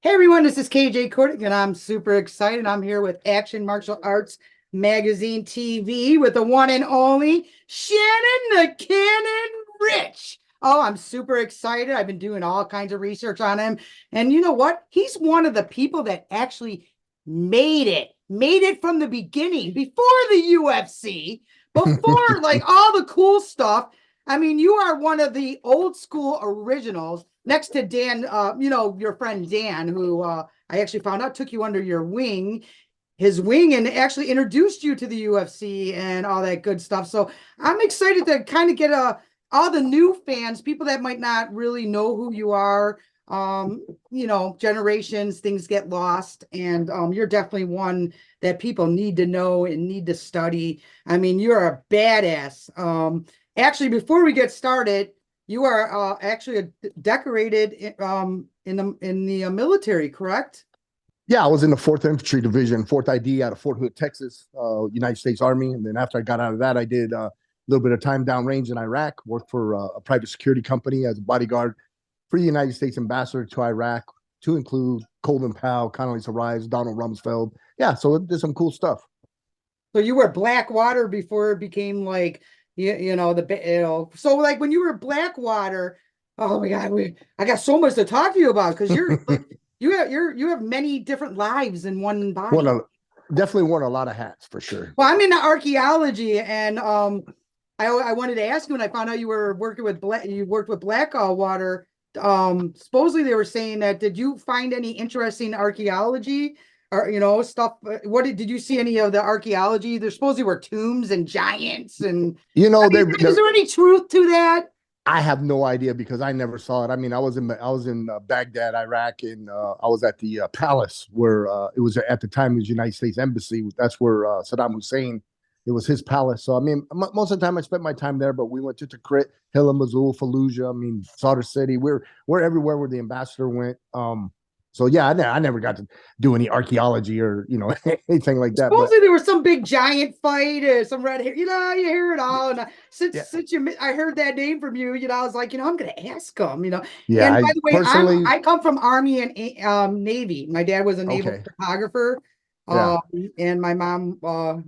Hey everyone, this is KJ Koenig, and I'm super excited. I'm here with Action Martial Arts Magazine TV with the one and only Shannon the Cannon Ritch. Oh, I'm super excited. I've been doing all kinds of research on him. And you know what? He's one of the people that actually made it from the beginning, before the UFC, before like all the cool stuff. I mean, you are one of the old school originals next to Dan, your friend Dan, who I actually found out took you under his wing, and actually introduced you to the UFC and all that good stuff. So I'm excited to kind of get all the new fans, people that might not really know who you are. Generations, things get lost, and you're definitely one that people need to know and need to study. I mean, you're a badass. Actually, before we get started, you are actually decorated in the military, correct? Yeah, I was in the 4th Infantry Division, 4th ID out of Fort Hood, Texas, United States Army. And then after I got out of that, I did a little bit of time downrange in Iraq, worked for a private security company as a bodyguard for the United States ambassador to Iraq, to include Colin Powell, Condoleezza Rice, Donald Rumsfeld. Yeah, so it did some cool stuff. So you were Blackwater before it became like so like when you were Blackwater. Oh my God, I got so much to talk to you about because you're like you have many different lives in one Won body. a, definitely won a lot of hats for sure. Well, I'm into archaeology, and I wanted to ask you when I found out you were working with you worked with Blackwater. Supposedly they were saying that. Did you find any interesting archaeology or stuff? What did you see any of the archaeology? There supposedly were tombs and giants, and You I know, mean, is there any truth to that? I have no idea because I never saw it. I mean, I was in Baghdad, Iraq, and I was at the palace where it was at the time it was United States Embassy. That's where Saddam Hussein. It was his palace. So I mean, most of the time I spent my time there. But we went to Tikrit, Hilla, Mosul, Fallujah. I mean, Sadr City. We're everywhere where the ambassador went. So yeah, I never got to do any archaeology or anything like that. But Supposedly there was some big giant fight, some red hair. You hear it all. And since yeah, since I heard that name from you, I was like, I'm gonna ask him. yeah. And by I the way, personally, I come from Army and Navy. My dad was a naval okay, photographer, yeah. um, and my mom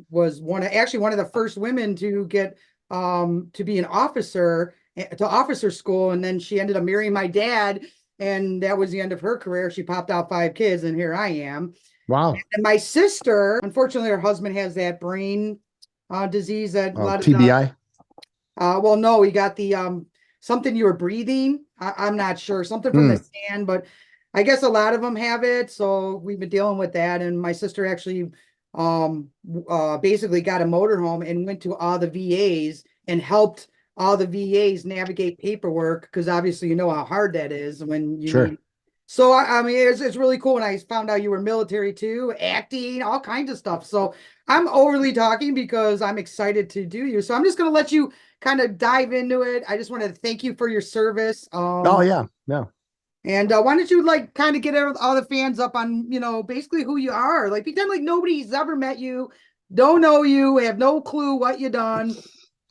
was one of the first women to get to be an officer to officer school, and then she ended up marrying my dad, and that was the end of her career. She popped out 5 kids, and here I am. Wow. And my sister, unfortunately, her husband has that brain disease that a lot of the TBI. well, no, he got the something you were breathing. I'm not sure, something from the Hmm. sand, but I guess a lot of them have it. So we've been dealing with that. And my sister actually basically got a motorhome and went to all the VAs and helped all the VAs navigate paperwork because obviously you know how hard that is when you Sure. need. So I mean, it's really cool. And I found out you were military too, acting, all kinds of stuff. So I'm overly talking because I'm excited to do you. So I'm just gonna let you kind of dive into it. I just want to thank you for your service. Oh yeah, yeah. And why don't you like kind of get all the fans up on, basically who you are? Like pretend like nobody's ever met you, don't know you, have no clue what you done.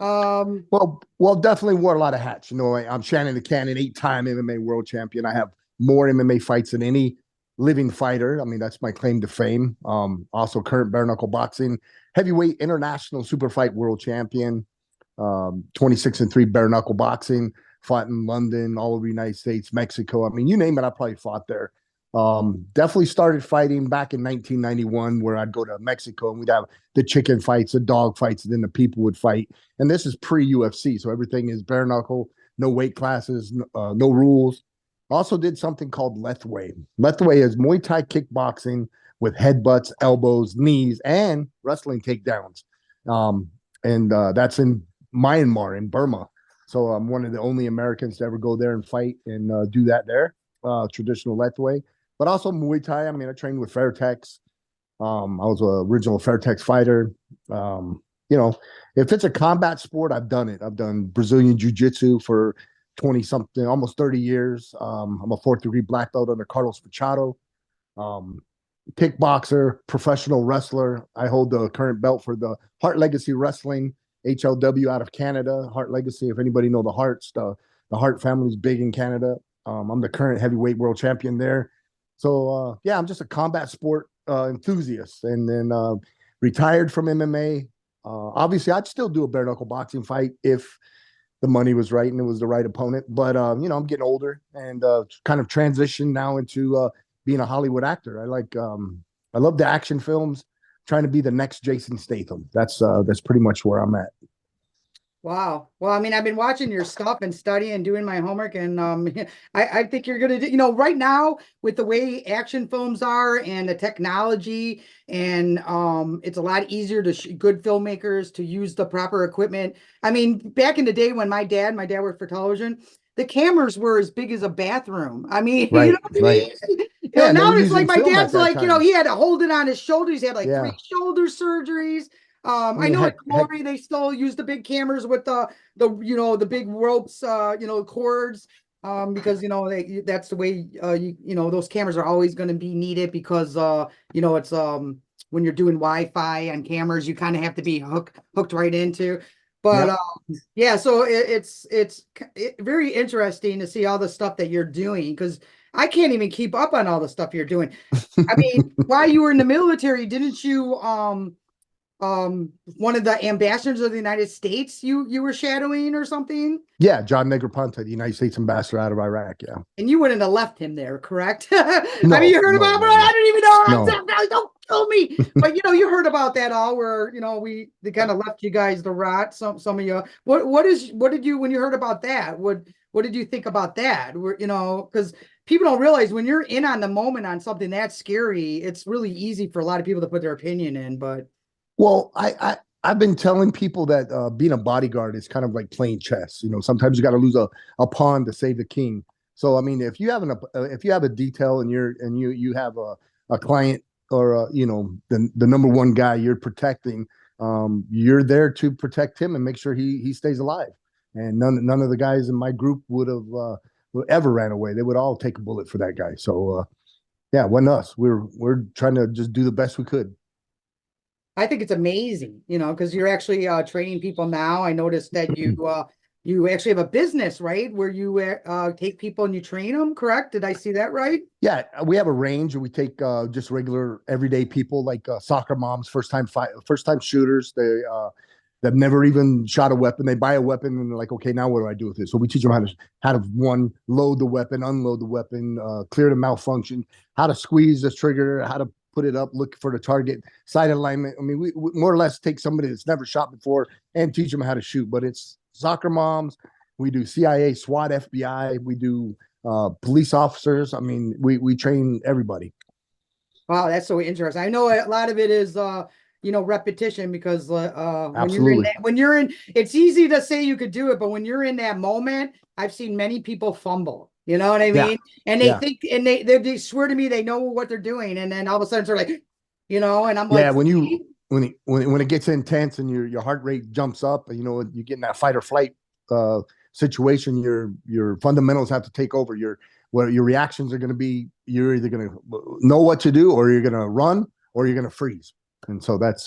Um, Well, definitely wore a lot of hats. I'm Shannon the Cannon, 8-time MMA world champion. I have more MMA fights than any living fighter. I mean, that's my claim to fame. Also current bare knuckle boxing, heavyweight international super fight world champion. 26-3 bare knuckle boxing. Fought in London, all over the United States, Mexico. I mean, you name it, I probably fought there. Definitely started fighting back in 1991, where I'd go to Mexico and we'd have the chicken fights, the dog fights, and then the people would fight. And this is pre UFC, so everything is bare knuckle, no weight classes, no rules. Also did something called Lethway. Lethway is Muay Thai kickboxing with headbutts, elbows, knees, and wrestling takedowns. And that's in Myanmar, in Burma. So I'm one of the only Americans to ever go there and fight and do that there, traditional Lethway. But also Muay Thai. I mean, I trained with Fairtex. I was an original Fairtex fighter. You know, if it's a combat sport, I've done it. I've done Brazilian Jiu-Jitsu for 20 something, almost 30 years. I'm a 4th-degree black belt under Carlos Machado. Um, Kickboxer, professional wrestler. I hold the current belt for the Heart Legacy Wrestling, HLW out of Canada. Heart Legacy, if anybody know the Hearts, the Hart family is big in Canada. I'm the current heavyweight world champion there. So yeah, I'm just a combat sport enthusiast, and then retired from MMA. Obviously, I'd still do a bare knuckle boxing fight if the money was right and it was the right opponent. But I'm getting older and kind of transition now into being a Hollywood actor. I love the action films, trying to be the next Jason Statham. That's pretty much where I'm at. Wow. Well, I mean, I've been watching your stuff and studying and doing my homework, and I think you're gonna do, right now with the way action films are and the technology, and it's a lot easier to good filmmakers to use the proper equipment. I mean, back in the day when my dad worked for television, the cameras were as big as a bathroom. I mean, you Right, know what I right. mean? Yeah, and they Now were it's like using my film at dad's that like, time. he had to hold it on his shoulders. He had like three Yeah. shoulder surgeries. I I mean, know at heck, Glory they still use the big cameras with the big ropes, cords, because that's the way those cameras are always going to be needed because it's when you're doing Wi-Fi and cameras, you kind of have to be hooked right into. But yep. yeah, so it's very interesting to see all the stuff that you're doing because I can't even keep up on all the stuff you're doing. I mean, while you were in the military, didn't you one of the ambassadors of the United States you were shadowing or something? Yeah, John Negroponte, the United States ambassador out of Iraq. Yeah. And you wouldn't have left him there, correct? I mean, you No, heard no, about, but no, I no, didn't even know. no. Don't kill me. But you heard about that all where they kind of left you guys to rot. Some of you. What did you when you heard about that? What did you think about that? Because people don't realize when you're in on the moment on something that scary, it's really easy for a lot of people to put their opinion in. But Well, I've been telling people that being a bodyguard is kind of like playing chess. Sometimes you got to lose a pawn to save the king. So I mean, if you have a detail and you have a client or the number one guy you're protecting, you're there to protect him and make sure he stays alive. And none of the guys in my group would ever ran away. They would all take a bullet for that guy. So yeah, it wasn't us. We're trying to just do the best we could. I think it's amazing, because you're actually training people now. I noticed that you actually have a business, right? Where you take people and you train them, correct? Did I see that right? Yeah, we have a range. We take just regular everyday people like soccer moms, first time shooters. They've never even shot a weapon. They buy a weapon and they're like, okay, now what do I do with it? So we teach them how to one load the weapon, unload the weapon, clear the malfunction, how to squeeze the trigger, how to put it up, look for the target, sight alignment. I mean, we more or less take somebody that's never shot before and teach them how to shoot. But it's soccer moms. We do CIA, SWAT, FBI. We do police officers. I mean, we train everybody. Wow, that's so interesting. I know a lot of it is repetition because Absolutely. when you're in it's easy to say you could do it, but when you're in that moment, I've seen many people fumble. You know what I Yeah. mean? And they Yeah. think and they swear to me they know what they're doing, and then all of a sudden they're like, and I'm Yeah. like, When it gets intense and your heart rate jumps up, you get in that fight or flight uh, situation, your fundamentals have to take over. Your reactions are going to be, you're either going to know what to do or you're going to run or you're going to freeze. And so that's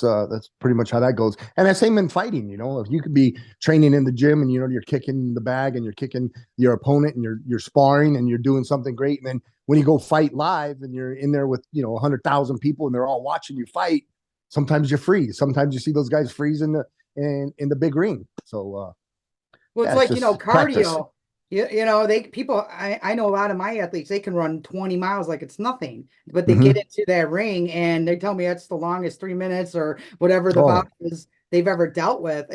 pretty much how that goes. And that's same in fighting. If you could be training in the gym and you're kicking the bag and you're kicking your opponent and you're sparring and you're doing something great, and then when you go fight live and you're in there with 100,000 people and they're all watching you fight, sometimes you freeze. Sometimes you see those guys freeze in the big ring. So well, it's yeah, it's like, just practice. cardio. I know a lot of my athletes, they can run 20 miles like it's nothing, but they get Hmm. into that ring and they tell me that's the longest 3 minutes or whatever the bout Oh, is they've ever dealt with.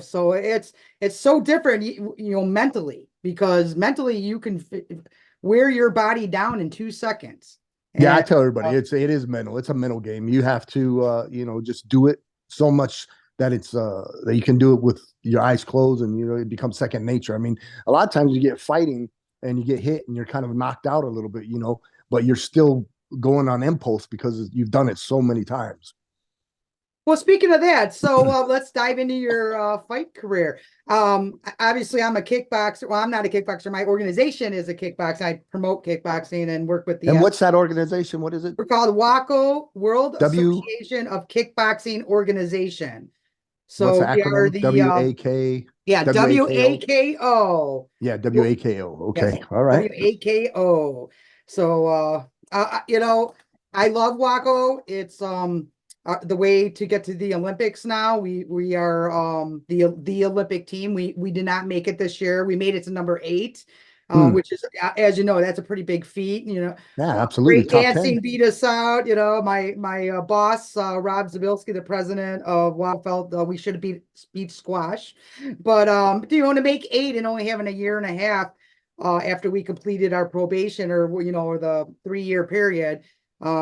So it's so different, mentally, because mentally you can wear your body down in 2 seconds. yeah, I And tell everybody it is mental. It's a mental game. You have to just do it so much that it's that you can do it with your eyes closed, and it becomes second nature. I mean, a lot of times you get fighting and you get hit and you're kind of knocked out a little bit, but you're still going on impulse because you've done it so many times. Well, speaking of that, so let's dive into your fight career. Obviously, I'm a kickboxer. Well, I'm not a kickboxer. My organization is a kickboxer. I promote kickboxing and work with And the. what's that organization? What is it? We're called WACO, World W. Association of Kickboxing Organization. What's the So we are acronym? the yeah, WAKO. WAKO. Yeah, WAKO. Yes, Okay. All right. WAKO. So You know, I love Waco. It's the way to get to the Olympics now. We are the Olympic team. We did not make it this year. We made it to number 8, Hmm. which is, as you know, that's a pretty big feat. You know, Yeah, absolutely. Great Top 10. Dancing beat us out. You know, my boss, Rob Zabilski, the president of WOW, felt we should have beat squash, but you know, to make 8 and only having a year and a half after we completed our probation, or you know, or the 3-year period.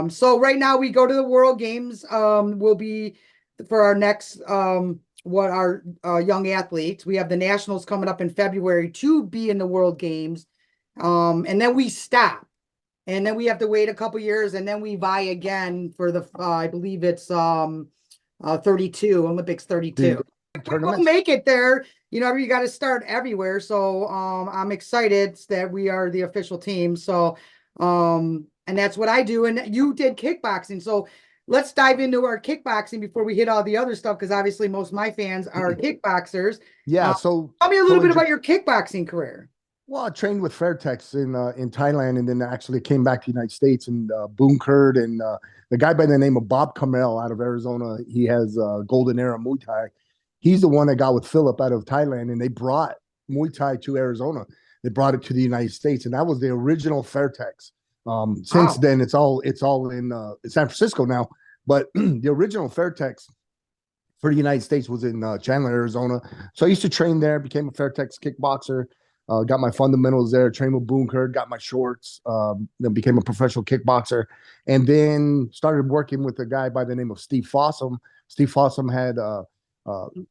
So right now we go to the World Games. Will be for our next what our young athletes. We have the nationals coming up in February to be in the World Games, and then we stop. And then we have to wait a couple years, and then we vie again for the I believe it's 32 Olympics The 32. We'll tournaments. make it there. You know, you got to start everywhere. So I'm excited that we are the official team. So and that's what I do. And you did kickboxing. So let's dive into our kickboxing before we hit all the other stuff, because obviously most of my fans are kickboxers. Yeah. Uh, So, Tell me a so little in bit Japan. about your kickboxing career. Well, I trained with Fairtex in Thailand, and then actually came back to the United States and Boone Kurd and the guy by the name of Bob Kamel out of Arizona. He has Golden Era Muay Thai. He's the one that got with Philip out of Thailand, and they brought Muay Thai to Arizona. They brought it to the United States, and that was the original Fairtex. Since Wow. then, it's all in San Francisco now. But the original Fairtex for the United States was in Chandler, Arizona. So I used to train there, became a Fairtex kickboxer, got my fundamentals there, trained with Boone Kurd, got my shorts, then became a professional kickboxer, and then started working with a guy by the name of Steve Fossum. Steve Fossum had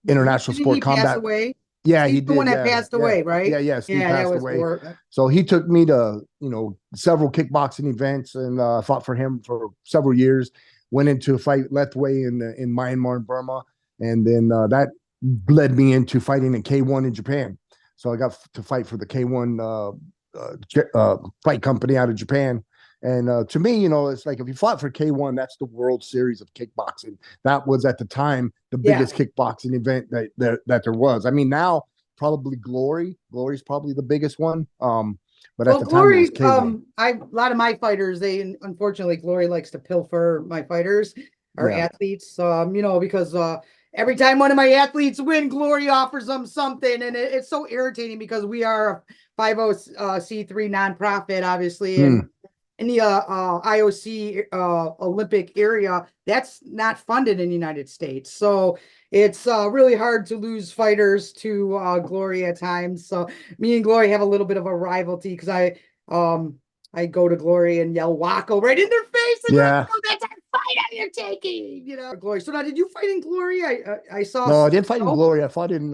international Didn't he sport pass combat. away? Yeah, he Steve's the one did. that Yeah, passed yeah, away, yeah, right? yeah. Steve Yeah, that passed was away. war. So he took me to, several kickboxing events, and fought for him for several years. Went into a fight Lethway in Myanmar and Burma, and then that led me into fighting in K1 in Japan. So I got to fight for the K1 fight company out of Japan. And to me, it's like if you fought for K1, that's the World Series of kickboxing. That was at the time the Yeah. biggest kickboxing event that there was. I mean, now probably Glory. Glory's probably the biggest one. But at Well, the time it was Glory, K1. a lot of my fighters, they unfortunately Glory likes to pilfer my fighters, our Yeah. athletes. You know, because every time one of my athletes win, Glory offers them something, and it's so irritating because we are a 50c3 nonprofit, obviously, and Hmm. in the IOC Olympic area, that's not funded in the United States. So it's really hard to lose fighters to Glory at times. So me and Glory have a little bit of a rivalry because I go to Glory and yell Waco right in their face, and they're like, Yeah. "Oh, that's our fight that you're taking," you know. Glory. So now, did you fight in Glory? I saw. No, I didn't fight in Oh, Glory. I fought in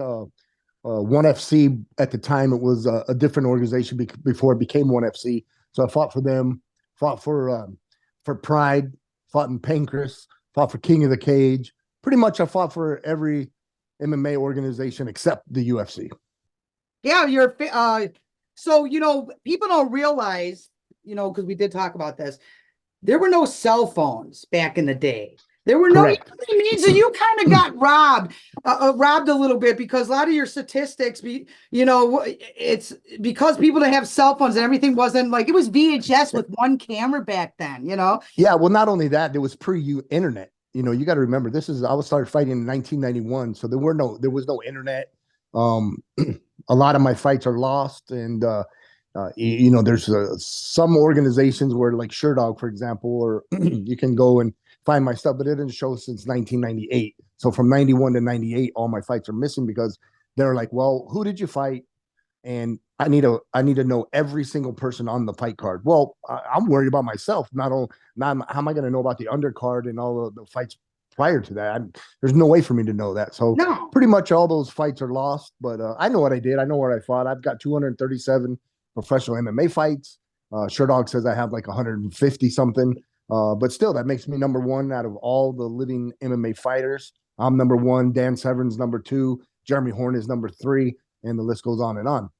One FC at the time. It was a different organization before it became One FC. So I fought for them, fought for Pride, fought in Pancras, fought for King of the Cage. Pretty much, I fought for every MMA organization except the UFC. yeah, so you know, people don't realize, you know, because we did talk about this. There were no cell phones back in the day. There were no, you know Correct. what I mean? So you kind of got robbed a little bit, because a lot of your statistics, you know, it's because people didn't have cell phones and everything wasn't like, it was VHS with one camera back then, you know? Yeah. Well, not only that, there was pre-internet. You got to remember I was started fighting in 1991, so there was no internet. Um, a lot of my fights are lost, and there's some organizations where, like Sherdog, for example, or you can go and find my stuff, but it didn't show since 1998. So from 91 to 98, all my fights are missing because they're like, well, who did you fight? And I need to know every single person on the fight card. Well, I'm worried about myself. Not how am I going to know about the undercard and all of the fights prior to that? There's no way for me to know that. So No. pretty much all those fights are lost. But I know what I did. I know where I fought. I've got 237 professional MMA fights. Sherdog says I have like 150 something. But still, that makes me number one out of all the living MMA fighters. I'm number one. Dan Severn's number two. Jeremy Horn is number three, and the list goes on and on.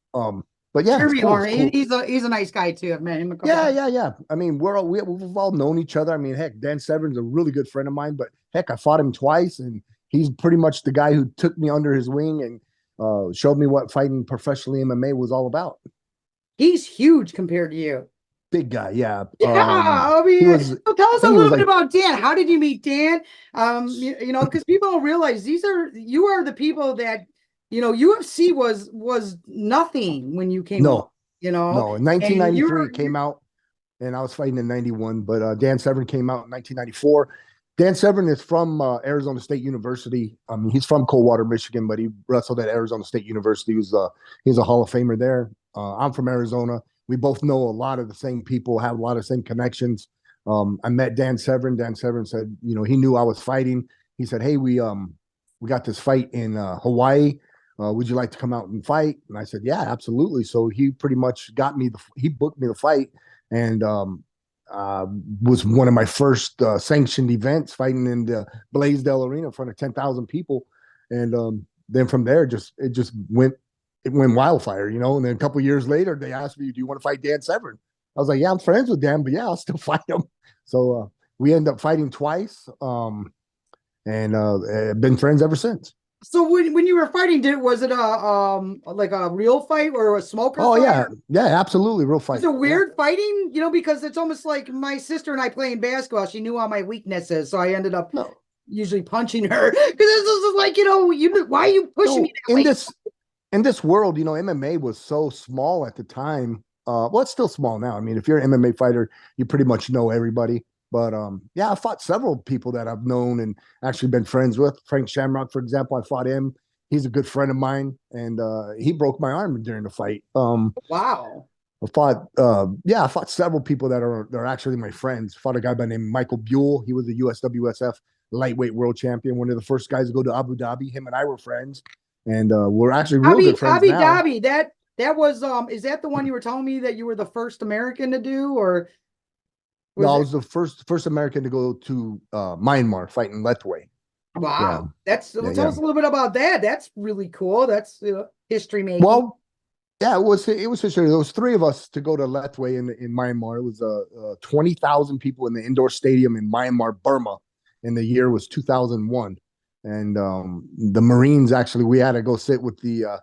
But yeah, it's Jeremy cool. It's Horn, cool. he's a nice guy too. I've met him a couple Yeah, times. yeah, yeah. I mean, we've all known each other. I mean, heck, Dan Severn's a really good friend of mine, but heck, I fought him twice, and he's pretty much the guy who took me under his wing and showed me what fighting professionally MMA was all about. He's huge compared to you. big guy. Yeah. Yeah, I He mean, was, so tell I us a think he was little bit like, about Dan. How did you meet Dan? You know, because people don't realize you are the people that, you know, UFC was nothing when you came along, no, you know, no. In and 1993, it came out, and I was fighting in 91, but Dan Severn came out in 1994. Dan Severn is from Arizona State University. I mean, he's from Coldwater, Michigan, but he wrestled at Arizona State University. He's a Hall of Famer there. I'm from Arizona. We both know a lot of the same people, have a lot of the same connections. I met Dan Severn. Dan Severn said, you know, he knew I was fighting. He said, "Hey, we got this fight in Hawaii. Would you like to come out and fight?" And I said, "Yeah, absolutely." So he pretty much he booked me the fight, and uh, was one of my first sanctioned events, fighting in the Blaisdell Arena in front of 10,000 people. And then from there, it went wildfire, you know. And then a couple years later, they asked me, "Do you want to fight Dan Severn?" I was like, "Yeah, I'm friends with Dan, but yeah, I'll still fight him." So we ended up fighting twice, and been friends ever since. So when you were fighting, was it a like a real fight or a smoker Oh fight? yeah, yeah, absolutely, real Was fight. it Yeah, weird fighting? You know, because it's almost like my sister and I playing basketball. She knew all my weaknesses, so I ended up no, usually punching her because this is like, you know, why are you pushing me no. that way? In this world, you know, MMA was so small at the time. Well, it's still small now. I mean, if you're an MMA fighter, you pretty much know everybody. But yeah, I fought several people that I've known and actually been friends with. Frank Shamrock, for example, I fought him. He's a good friend of mine, and he broke my arm during the fight. Wow. I fought several people that are actually my friends. Fought a guy by the name of Michael Buell. He was a USWSF lightweight world champion, one of the first guys to go to Abu Dhabi. Him and I were friends, and we're actually real good friends Abu now. Dhabi, that was is that the one you were telling me that you were the first American to do, or No, was I it? was the first American to go to Myanmar fighting Lethway. Yeah, Wow. That's yeah, well, tell yeah. us a little bit about that. That's really cool. That's, you know, history making. Well, yeah, it was history. There was three of us to go to Lethway in Myanmar. It was 20,000 people in the indoor stadium in Myanmar, Burma, and the year was 2001. And the Marines, actually, we had to go sit with the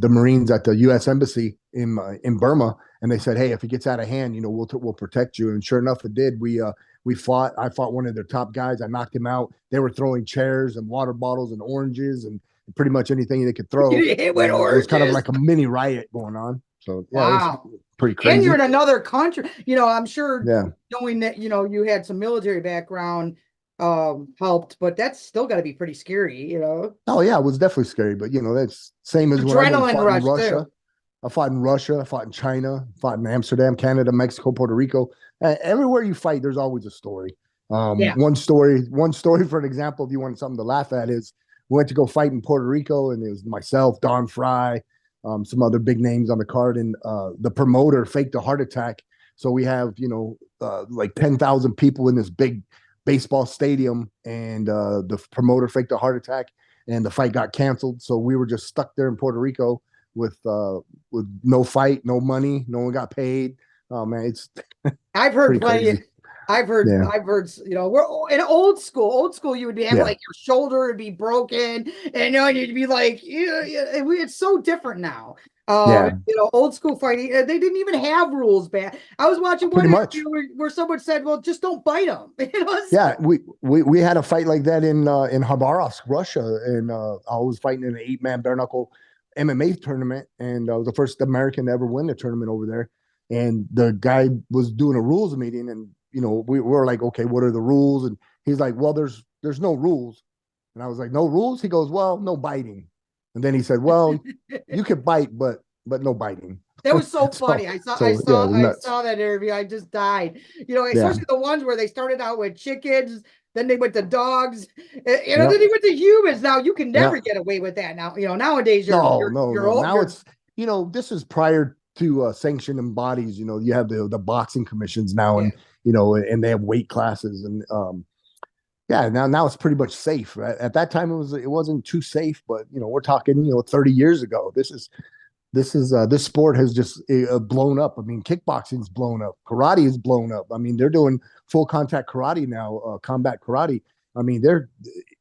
Marines at the U.S. Embassy in Burma, and they said, "Hey, if it gets out of hand, you know, we'll protect you." And sure enough, it did. We fought. I fought one of their top guys. I knocked him out. They were throwing chairs and water bottles and oranges and pretty much anything they could throw, You hit with and it was kind of oranges. like a mini riot going on. So yeah, it was Wow. pretty And you're crazy. in another country. You know, I'm sure Yeah. knowing that, you know, you had some military background helped, but that's still got to be pretty scary, you know. Oh yeah, it was definitely scary, but you know that's same as when I went and Adrenaline fought in rush Russia. too. I fought in Russia. I fought in China. Fought in Amsterdam, Canada, Mexico, Puerto Rico. Everywhere you fight, there's always a story. Yeah. One story for an example, if you want something to laugh at, is we went to go fight in Puerto Rico, and it was myself, Don Fry, some other big names on the card, and the promoter faked a heart attack. So we have, you know, like 10,000 people in this big baseball stadium, and the promoter faked a heart attack, and the fight got canceled. So we were just stuck there in Puerto Rico with no fight, no money, no one got paid. Oh man, it's I've heard pretty plenty. crazy. Yeah, I've heard, you know, we're in old school. Old school, you would have yeah, like your shoulder would be broken, and you know, and you'd be like, it's so different now. yeah. You know, old school fighting, they didn't even have rules back. I was watching one Pretty interview much. where someone said, "Well, just don't bite them." You know, Yeah, we had a fight like that in Khabarovsk, Russia, and I was fighting in an 8-man bare-knuckle MMA tournament, and I was the first American to ever win the tournament over there. And the guy was doing a rules meeting, and you know we were like, okay, what are the rules? And he's like, well, there's no rules. And I was like, no rules? He goes, well, no biting. And then he said, well, you could bite, but no biting. that was so So funny. so yeah, it was I nuts. saw that interview. I just died. You know, Yeah, especially the ones where they started out with chickens, then they went to dogs, you know, then yep, they went to humans. Now you can never yep. get away with that. Now, you know, nowadays No, no, no. Now you're it's, you know, this is prior to sanctioning bodies. You know, you have the boxing commissions now, yeah. and you know, and they have weight classes, and yeah, now it's pretty much safe. At that time, it wasn't too safe, but you know, we're talking, you know, 30 years ago. This sport has just blown up. I mean, kickboxing's blown up, karate is blown up. I mean, they're doing full contact karate now, combat karate. I mean,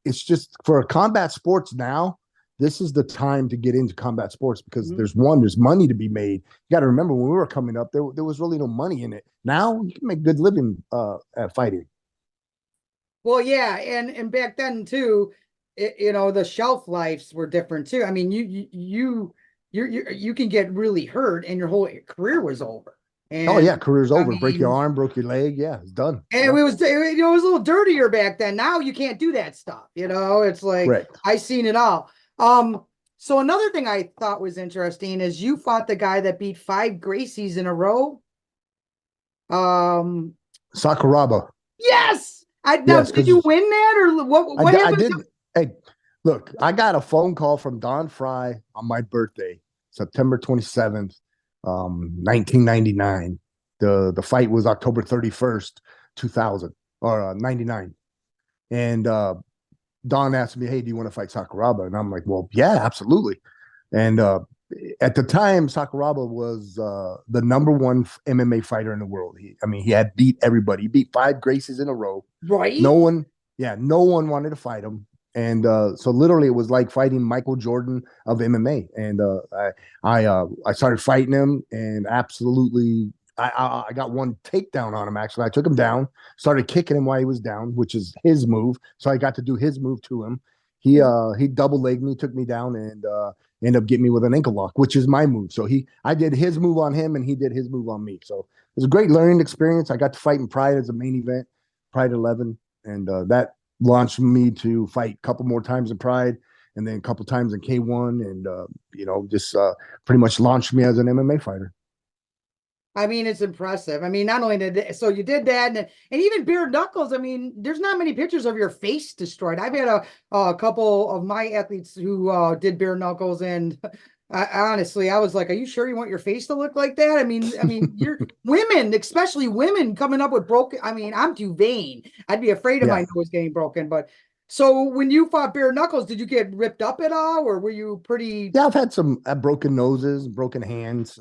it's just for combat sports now. this is the time to get into combat sports because Mhm. there's money to be made. You got to remember when we were coming up, there was really no money in it. Now you can make good living at fighting. Well, yeah, and back then too, the shelf lives were different too. I mean, you can get really hurt and your whole career was over. Oh And yeah, career's I over. Break your mean, arm, broke your leg. Yeah, it's done. and Yeah, it was a little dirtier back then. Now you can't do that stuff. It's like correct. I seen it all. So another thing I thought was interesting is you fought the guy that beat 5 Gracies in a row. Um, Sakuraba. yes. I now Yes, did you because win that or what I happened? did. Hey, look, I got a phone call from Don Fry on my birthday, September 27th, 1999. The fight was October 31st, 2000 or 99. And Don asked me, "Hey, do you want to fight Sakuraba?" And I'm like, "Well, yeah, absolutely." And at the time, Sakuraba was the number one MMA fighter in the world. I mean, he had beat everybody. He beat 5 Gracies in a row. Right? No one, yeah, no one wanted to fight him. And so literally it was like fighting Michael Jordan of MMA. And I started fighting him and absolutely I got one takedown on him. Actually, I took him down, started kicking him while he was down, which is his move. So I got to do his move to him. He double legged me, took me down, and ended up getting me with an ankle lock, which is my move. So I did his move on him, and he did his move on me. So it was a great learning experience. I got to fight in Pride as a main event, Pride 11, and that launched me to fight a couple more times in Pride, and then a couple times in K1, and just pretty much launched me as an MMA fighter. I mean, it's impressive. I mean, not only so you did that, and even bare knuckles. I mean, there's not many pictures of your face destroyed. I've had a couple of my athletes who did bare knuckles, and honestly, I was like, "Are you sure you want your face to look like that?" I mean, you're women, especially women, coming up with broken. I mean, I'm too vain. I'd be afraid of Yeah, my nose getting broken. But so when you fought bare knuckles, did you get ripped up at all, or were you pretty? yeah, I've had some broken noses, broken hands,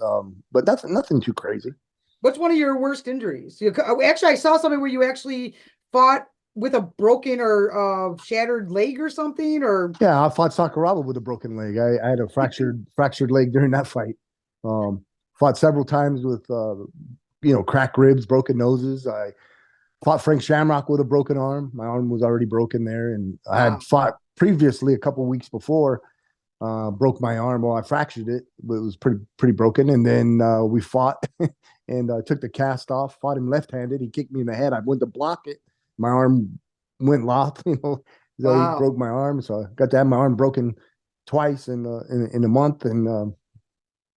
but that's nothing too crazy. What's one of your worst injuries? Actually, I saw something where you actually fought with a broken or shattered leg or something, or Yeah, I fought Sakuraba with a broken leg. I had a fractured leg during that fight. Um, Fought several times with cracked ribs, broken noses. I fought Frank Shamrock with a broken arm. My arm was already broken there, and I wow, had fought previously a couple weeks before. Broke my arm. Well, I fractured it, but it was pretty broken. And then we fought, and took the cast off. Fought him left-handed. He kicked me in the head. I went to block it. My arm went locked. So he wow. broke my arm. So I got to have my arm broken twice in a month. And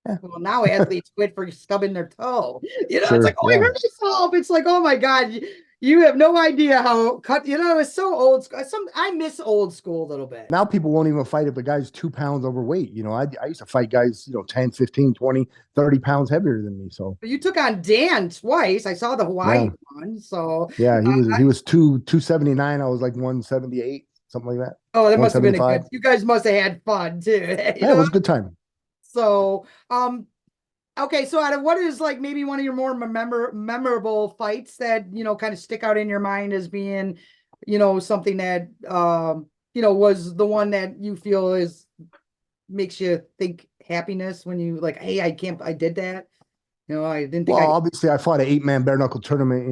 yeah, Well, now athletes quit for stubbing their toe. It's like, sure, oh, I yeah. hurt myself. It's like, oh my God, you have no idea how cut. It's so old school. I miss old school a little bit. Now people won't even fight if the guy's 2 pounds overweight. I used to fight guys, 10, 15, 20, 30 pounds heavier than me. So But you took on Dan twice. I saw the yeah, Hawaii one. So, yeah, he was 279. I was like 178, something like that. oh, that must have been a 175. good. You guys must have had fun too. Yeah, it was a good time. So, okay, so out of what is like maybe one of your more memorable fights that kind of stick out in your mind as being, something that was the one that you feel is makes you think happiness when you like, hey, I did that. I didn't think Well, I obviously, I fought an 8-man bare knuckle tournament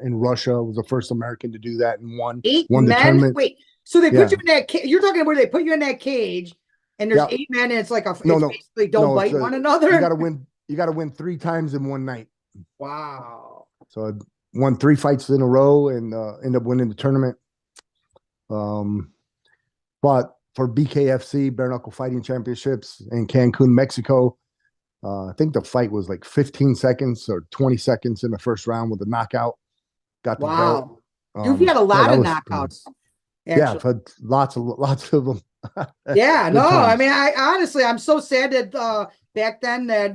in Russia. I was the first American to do that and won eight won the men. tournament. Wait, so they put Yeah, you in that you're talking where they put you in that cage and there's yeah. 8 men and it's like No, it's no, basically don't no. It's bite a one you got another. to win. You got to win 3 times in one night. Wow. So I won 3 fights in a row and end up winning the tournament. Um, Fought for BKFC bare knuckle fighting championships in Cancun, Mexico. I think the fight was like 15 seconds or 20 seconds in the first round with a knockout. Got the belt. Wow. You've had a Yeah, lot that of was pretty. knockouts, Yeah, actually. I've had lots of them. Yeah, no, Good I times. mean, I honestly, I'm so sad that back then that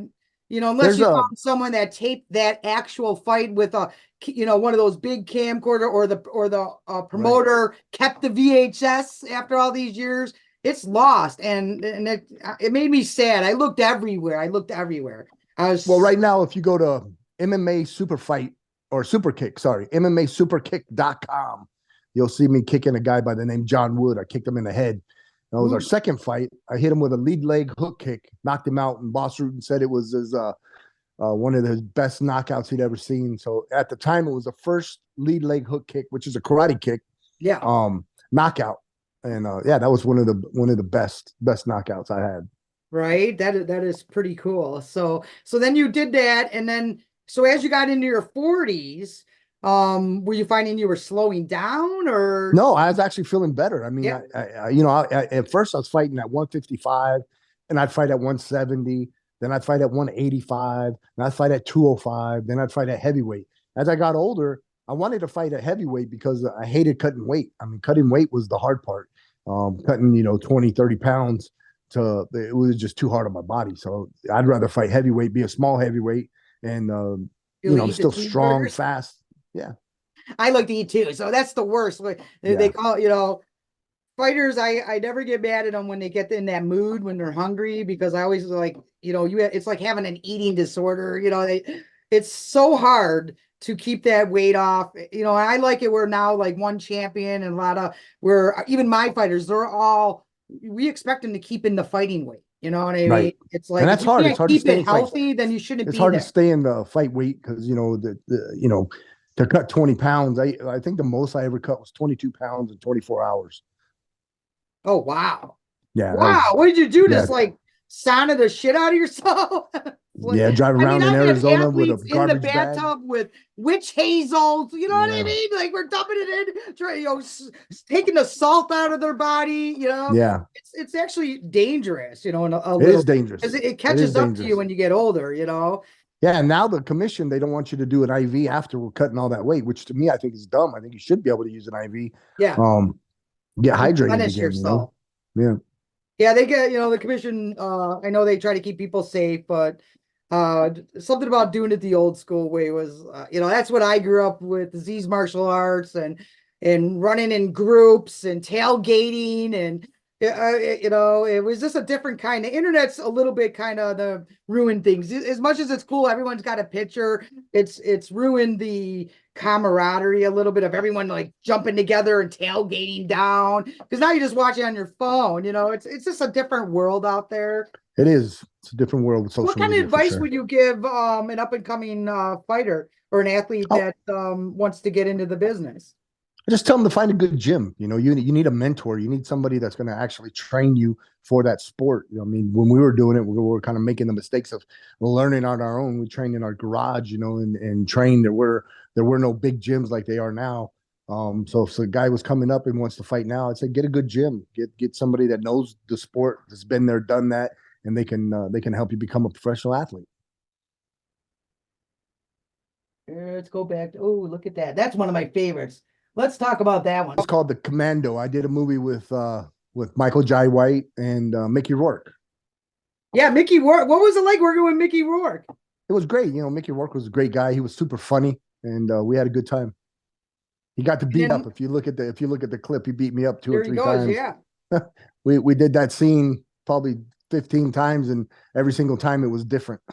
unless There's you a found someone that taped that actual fight with a one of those big camcorder or the right. promoter kept the VHS after all these years, it's lost and it made me sad. I looked everywhere. I looked everywhere. I Well, was right now, if you go to MMA Super Fight or Super Kick, sorry, MMASuperkick.com, you'll see me kicking a guy by the name John Wood. I kicked him in the head. That was our second fight. I hit him with a lead leg hook kick, knocked him out, and Boss Rutan said it was his one of the best knockouts he'd ever seen. So at the time, it was the first lead leg hook kick, which is a karate kick, Yeah. knockout. And yeah, that was one of the best knockouts I had. Right. That is pretty cool. So then you did that, and then so as you got into your 40s, were you finding you were slowing down or No, I was actually feeling better. I mean, yeah. at first I was fighting at 155, and I'd fight at 170, then I'd fight at 185, and I'd fight at 205, then I'd fight at heavyweight. As I got older, I wanted to fight at heavyweight because I hated cutting weight. I mean, cutting weight was the hard part. Cutting, 20, 30 pounds it was just too hard on my body. So I'd rather fight heavyweight, be a small heavyweight, and I'm still strong, fast. Yeah. I like to eat too, so that's the worst. They call fighters. I never get mad at them when they get in that mood when they're hungry, because I always it's like having an eating disorder. It's so hard to keep that weight off. And I like it where now like one champion and a lot of where even my fighters, we expect them to keep in the fighting weight. You know what I mean? Right. It's like and that's hard. It's hard to stay healthy, then you shouldn't. It's hard to stay in the fight weight because to cut 20 pounds. I think the most I ever cut was 22 pounds in 24 hours. Oh wow! Yeah. Wow. What did you do? Just like sauna the shit out of yourself? Yeah, drive around in Arizona with a garbage in the bathtub with witch hazels. You know what I mean? Like we're dumping it in, taking the salt out of their body. Yeah, it's actually dangerous. It is dangerous because it catches up to you when you get older. Yeah, and now the commission, they don't want you to do an IV after we're cutting all that weight, which to me I think is dumb. I think you should be able to use an IV. Yeah. Get hydrated again. Yourself. Yeah. Yeah, they get, the commission, I know they try to keep people safe, but something about doing it the old school way was, that's what I grew up with, disease martial arts and running in groups and tailgating and, it was just a different kind of internet's a little bit kind of the ruined things. As much as it's cool, everyone's got a picture. It's ruined the camaraderie a little bit of everyone like jumping together and tailgating down, because now you're just watching on your phone. It's just a different world out there. It is. It's a different world with social media. What kind of advice would you give an up and coming fighter or an athlete that wants to get into the business? I just tell them to find a good gym. You need a mentor. You need somebody that's going to actually train you for that sport. I mean, when we were doing it, we were kind of making the mistakes of learning on our own. We trained in our garage, and trained. There were no big gyms like they are now. So if a guy was coming up and wants to fight now, I'd say get a good gym. Get somebody that knows the sport, that's been there, done that, and they can help you become a professional athlete. Let's go back to, look at that. That's one of my favorites. Let's talk about that one. It's called The Commando. I did a movie with Michael Jai White and Mickey Rourke. Yeah, Mickey Rourke. What was it like working with Mickey Rourke? It was great. Mickey Rourke was a great guy. He was super funny, and we had a good time. He got to beat up. If you look at the clip, he beat me up two or three times. Yeah. we did that scene probably 15 times, and every single time it was different.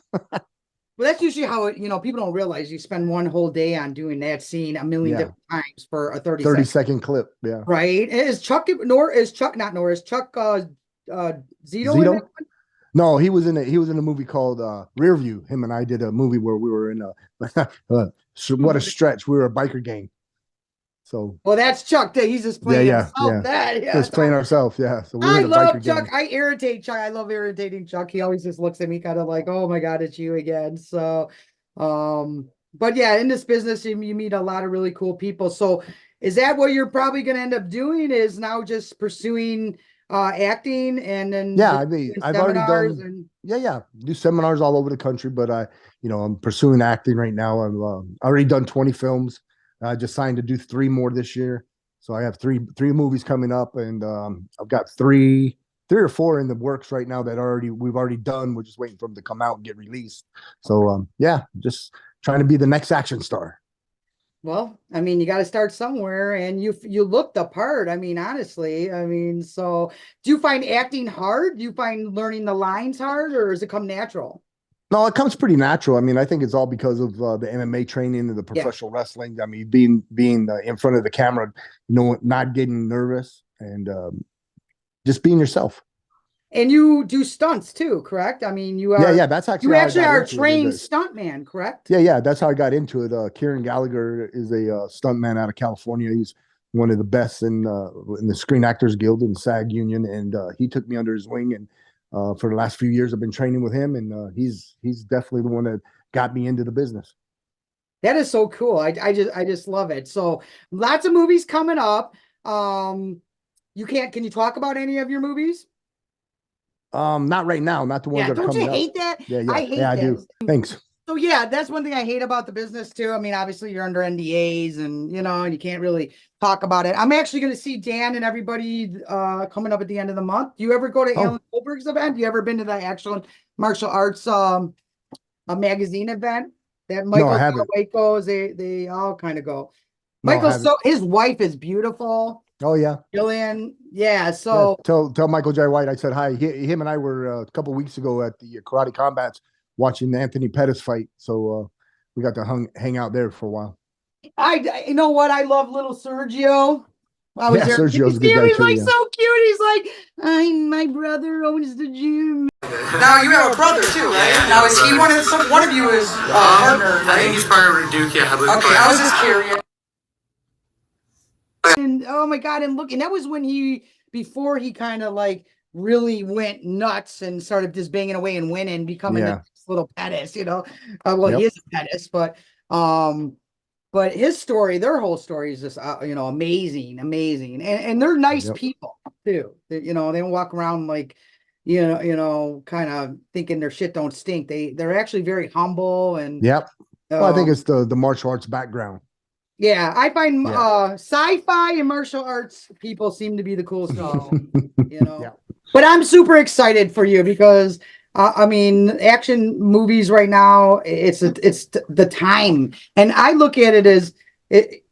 Well, that's usually how people don't realize you spend one whole day on doing that scene a million different times for a 30-second clip. Yeah. Right. Is Chuck Zito? No, he was in a movie called Rear View. Him and I did a movie where we were in what a stretch. We were a biker gang. So well, that's Chuck. He's just playing himself. Just playing ourselves. Yeah. So I love Chuck. I irritate Chuck. I love irritating Chuck. He always just looks at me kind of like, oh my God, it's you again. So, but yeah, in this business, you meet a lot of really cool people. So is that what you're probably going to end up doing, is now just pursuing acting and then I've already done do seminars all over the country, but I'm pursuing acting right now. I've already done 20 films. I just signed to do 3 more this year, so I have three movies coming up, and I've got three or four in the works right now that we've already done. We're just waiting for them to come out and get released. So just trying to be the next action star. Well, I mean, you got to start somewhere, and you look the part. I mean, honestly, so do you find acting hard? Do you find learning the lines hard, or does it come natural? No, it comes pretty natural. I mean, I think it's all because of the MMA training and the professional wrestling. I mean, being in front of the camera, not getting nervous, and just being yourself. And you do stunts too, correct? I mean, you are. Yeah. That's actually You how I actually got are a into it, trained stuntman, correct? Yeah. That's how I got into it. Kieran Gallagher is a stuntman out of California. He's one of the best in the Screen Actors Guild and SAG Union, and he took me under his wing. And for the last few years, I've been training with him, and he's definitely the one that got me into the business. That is so cool. I just love it. So lots of movies coming up. Can you talk about any of your movies? Not right now, not the ones Yeah, that are don't you coming up. hate that? Yeah, I hate I that. do. Thanks. So yeah, that's one thing I hate about the business too. I mean, obviously you're under NDAs and you can't really talk about it. I'm actually going to see Dan and everybody coming up at the end of the month. Do you ever go to Alan Goldberg's event? You ever been to the actual martial arts a magazine event that No, I Michael haven't. White goes? They all kind of go. No, I haven't. His wife is beautiful. Oh yeah. Jillian. Yeah. Yeah, So tell Michael J. White I said hi. Him and I were a couple weeks ago at the Karate Combats watching Anthony Pettis fight. So we got to hang out there for a while. you know what? I love little Sergio. I was Yeah, there. You Sergio's can a see good him. guy He's too. like Yeah. so cute. He's like, my brother owns the gym. Now you have a brother too, right? Yeah, Now is he one of you is partner? I think he's partnered with Duke. Yeah, Okay, I was just curious. And oh my God, and look, and that was when before he kind of like really went nuts and started just banging away and winning, becoming the little Pettis, well, he is a Pettis, but his story, their whole story is just amazing, and they're nice people too. They don't walk around like kind of thinking their shit don't stink. They're actually very humble and Well, I think it's the martial arts background. yeah, I find sci-fi and martial arts people seem to be the coolest. But I'm super excited for you because I mean, action movies right now, it's the time, and I look at it as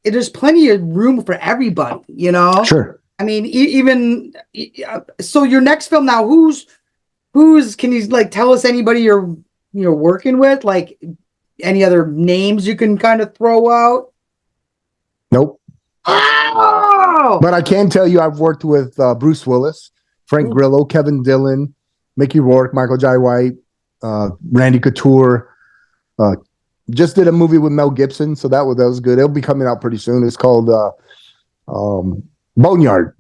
there's plenty of room for everybody. Sure. I mean, even so, your next film now, who's can you like tell us anybody you're working with, like any other names you can kind of throw out? Nope. Oh! But I can tell you I've worked with Bruce Willis, Frank Grillo, Kevin Dillon, Mickey Rourke, Michael J. White, Randy Couture. Just did a movie with Mel Gibson, so that was good. It'll be coming out pretty soon. It's called Boneyard.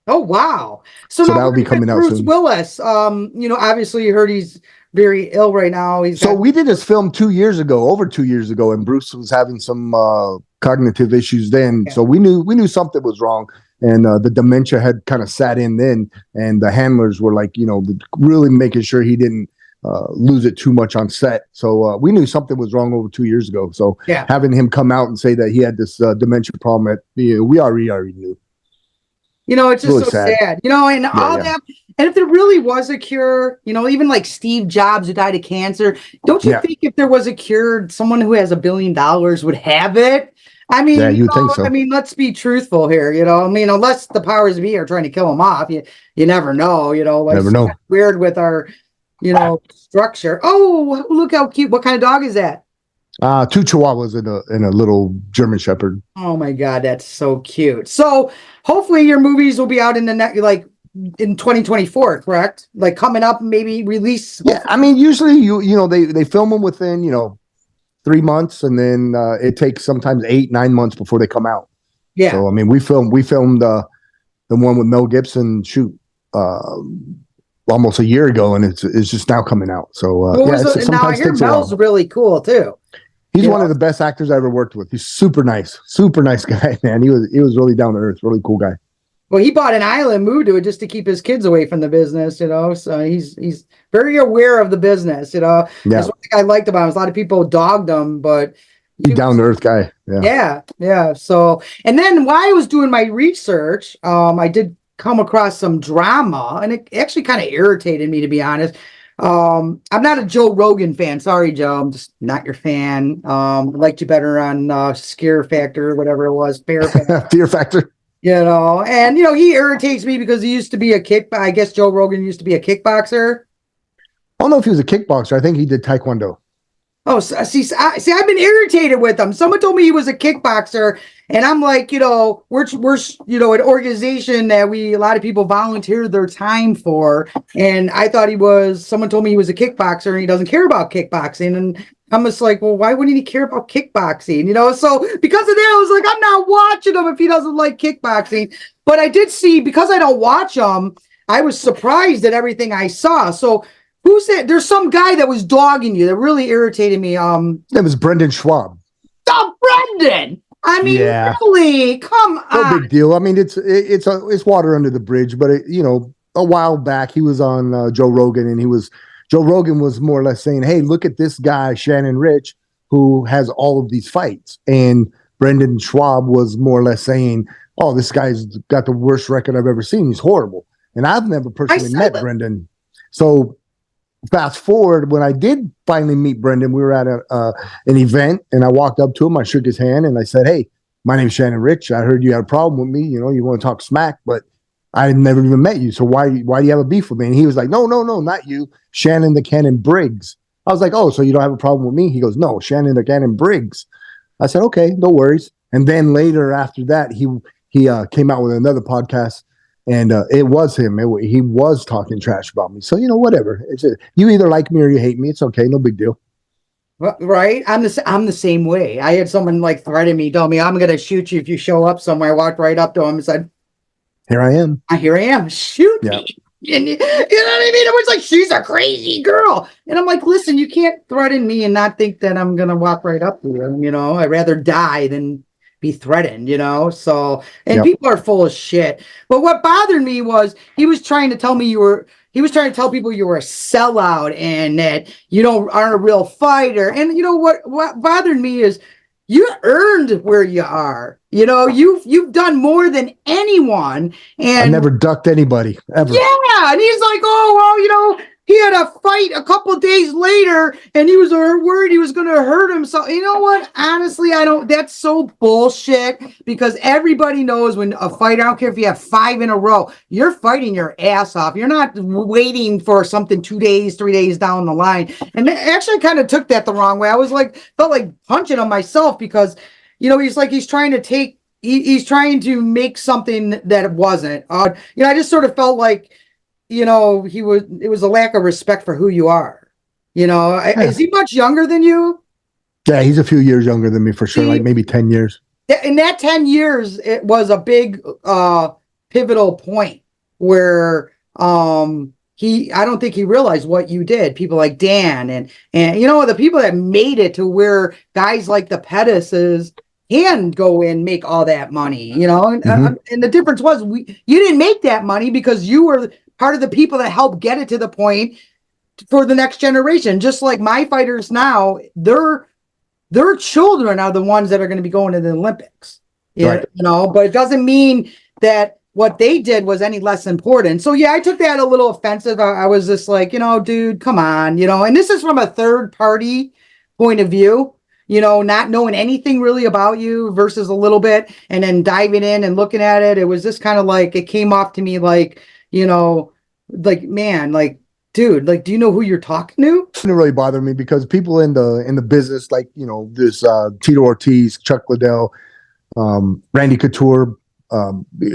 Oh wow! So now that'll be coming out Bruce soon. Willis, obviously you heard he's very ill right now. We did this film over 2 years ago, and Bruce was having some cognitive issues then. Yeah. So we knew something was wrong, and the dementia had kind of sat in then, and the handlers were like, really making sure he didn't lose it too much on set. So we knew something was wrong over 2 years ago. So having him come out and say that he had this dementia problem, we already knew. It's just really so sad. And all that. And if there really was a cure, even like Steve Jobs who died of cancer, don't you think if there was a cure, someone who has $1 billion would have it? I mean, you think so. I mean, let's be truthful here. I mean, unless the powers be are trying to kill him off, you never know. Never know. Weird with our, structure. Oh, look how cute! What kind of dog is that? 2 Chihuahuas and a little German Shepherd. Oh my God, that's so cute. So hopefully your movies will be out in the next, like in 2024, correct? Like coming up, maybe release. Yeah, I mean, usually they film them within 3 months, and then it takes sometimes 8-9 months before they come out. Yeah. So I mean, we filmed the one with Mel Gibson almost a year ago, and it's just now coming out. So now I hear Mel's really cool too. He's one of the best actors I ever worked with. He's super nice guy, man. He was really down to earth, really cool guy. Well, he bought an island, moved to it just to keep his kids away from the business, So he's very aware of the business, That's one thing I liked about him. A lot of people dogged him, but he's down to earth guy. Yeah. So, and then while I was doing my research, I did come across some drama, and it actually kind of irritated me, to be honest. I'm not a Joe Rogan fan. Sorry, Joe. I'm just not your fan. I liked you better on Scare Factor, whatever it was. Fear Factor. And he irritates me because he used to be I guess Joe Rogan used to be a kickboxer. I don't know if he was a kickboxer. I think he did Taekwondo. Oh, see, I've been irritated with him. Someone told me he was a kickboxer, and I'm like, we're an organization that a lot of people volunteer their time for, and I thought he was. Someone told me he was a kickboxer, and he doesn't care about kickboxing, and I'm just like, well, why wouldn't he care about kickboxing? So because of that, I was like, I'm not watching him if he doesn't like kickboxing. But I did see, because I don't watch him, I was surprised at everything I saw. So who said there's some guy that was dogging you that really irritated me? That was Brendan Schwab. Oh, Brendan. I mean, Yeah. really? Come No on. big deal. I mean, it's water under the bridge. But a while back he was on Joe Rogan, and Joe Rogan was more or less saying, "Hey, look at this guy Shannon Ritch, who has all of these fights." And Brendan Schwab was more or less saying, "Oh, this guy's got the worst record I've ever seen. He's horrible." And I've never personally met Brendan, so fast forward, when I did finally meet Brendan, we were at an event, and I walked up to him, I shook his hand, and I said, "Hey, my name's Shannon Ritch. I heard you had a problem with me. You want to talk smack, but I had never even met you. So why do you have a beef with me?" And he was like, "No, not you. Shannon the Cannon Briggs." I was like, "Oh, so you don't have a problem with me?" He goes, "No, Shannon the Cannon Briggs." I said, "Okay, no worries." And then later after that, he came out with another podcast, and it was him. He was talking trash about me. So whatever. You either like me or you hate me. It's okay, no big deal. Right? I'm the same way. I had someone like threaten me, tell me, "I'm gonna shoot you if you show up somewhere." I walked right up to him and said, "Here I am. Here I am. Shoot me." And you know what I mean? It was like, she's a crazy girl. And I'm like, listen, you can't threaten me and not think that I'm going to walk right up to you. I'd rather die than be threatened, So, and people are full of shit. But what bothered me was he was trying to tell people you were a sellout and that aren't a real fighter. And what bothered me is you earned where you are. You've done more than anyone. And I never ducked anybody ever. Yeah, and he's like, "Oh, well, he had a fight a couple days later, and he was worried he was going to hurt himself." You know what? Honestly, I don't. That's so bullshit, because everybody knows when a fighter, I don't care if you have 5 in a row, you're fighting your ass off. You're not waiting for something 2 days, 3 days down the line. And actually, I kind of took that the wrong way. I was like, felt like punching on myself, because he's trying to take. He's trying to make something that it wasn't. I just sort of felt like, it was a lack of respect for who you are. Is he much younger than you? Yeah, he's a few years younger than me for sure, like maybe 10 years. In that 10 years, it was a big pivotal point where I don't think he realized what you did. People like Dan and the people that made it to where guys like the Pettises can go in, make all that money, and the difference was you didn't make that money because you were part of the people that helped get it to the point for the next generation. Just like my fighters now, their children are the ones that are going to be going to the Olympics. Right. But it doesn't mean that what they did was any less important. So yeah, I took that a little offensive. I was just like, dude, come on, and this is from a third party point of view. Not knowing anything really about you versus a little bit, and then diving in and looking at it. It was just kind of like, it came off to me like, like, man, like, dude, like, do you know who you're talking to? It didn't really bother me because people in the business, like, this Tito Ortiz, Chuck Liddell, Randy Couture,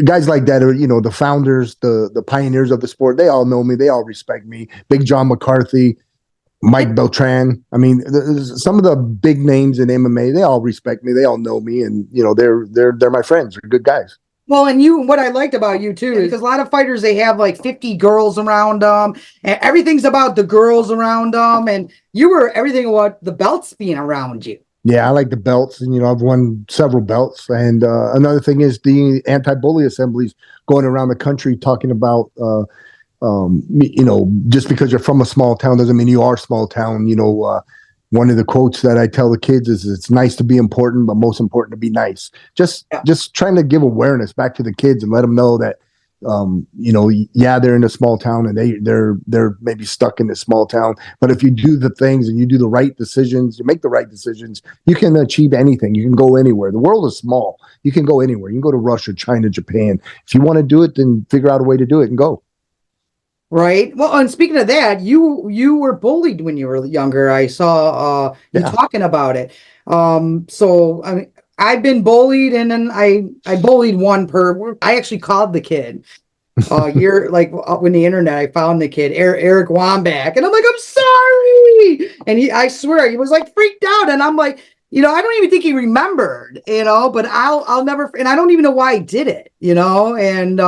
guys like that are, the founders, the pioneers of the sport. They all know me. They all respect me. Big John McCarthy, Mike Beltran. I mean, some of the big names in MMA, they all respect me. They all know me, and they're my friends. They're good guys. Well, and what I liked about you too is because a lot of fighters, they have like 50 girls around them, and everything's about the girls around them, and you were everything about the belts being around you. Yeah, I like the belts, and I've won several belts. And another thing is the anti-bully assemblies going around the country talking about just because you're from a small town doesn't mean you are small town. One of the quotes that I tell the kids is, "It's nice to be important, but most important to be nice." Just trying to give awareness back to the kids and let them know that, they're in a small town and they're maybe stuck in this small town. But if you do the things and you do the right decisions, you make the right decisions, you can achieve anything. You can go anywhere. The world is small. You can go anywhere. You can go to Russia, China, Japan. If you want to do it, then figure out a way to do it and go. Right. Well, and speaking of that, you were bullied when you were younger. I saw you Yeah. talking about it. So I mean, I've been bullied, and then I bullied one I actually called the kid. You're like up in the internet, I found the kid, Eric Wambach, and I'm like, I'm sorry. And I swear, he was like freaked out. And I'm like, I don't even think he remembered, but I'll never, and I don't even know why I did it, and